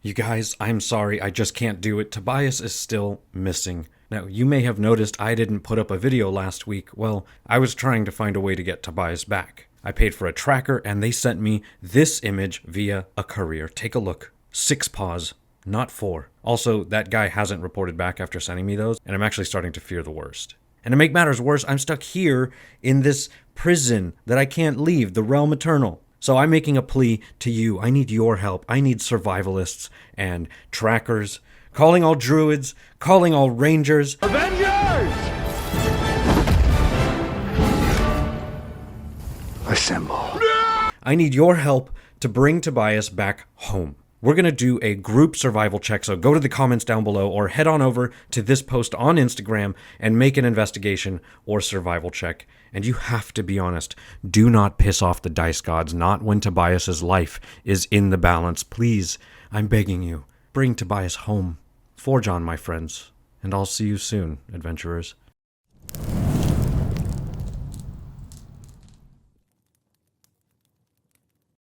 You guys, I'm sorry, I just can't do it. Tobias is still missing. Now, you may have noticed I didn't put up a video last week. Well, I was trying to find a way to get Tobias back. I paid for a tracker and they sent me this image via a courier. Take a look. 6 paws, not 4. Also, that guy hasn't reported back after sending me those, and I'm actually starting to fear the worst. And to make matters worse, I'm stuck here in this prison that I can't leave, the Realm Eternal. So I'm making a plea to you. I need your help. I need survivalists and trackers. Calling all druids. Calling all rangers. Avengers! Assemble. I need your help to bring Tobias back home. We're going to do a group survival check, so go to the comments down below or head on over to this post on Instagram and make an investigation or survival check. And you have to be honest. Do not piss off the dice gods, not when Tobias's life is in the balance. Please, I'm begging you, bring Tobias home. Forge on, my friends, and I'll see you soon, adventurers.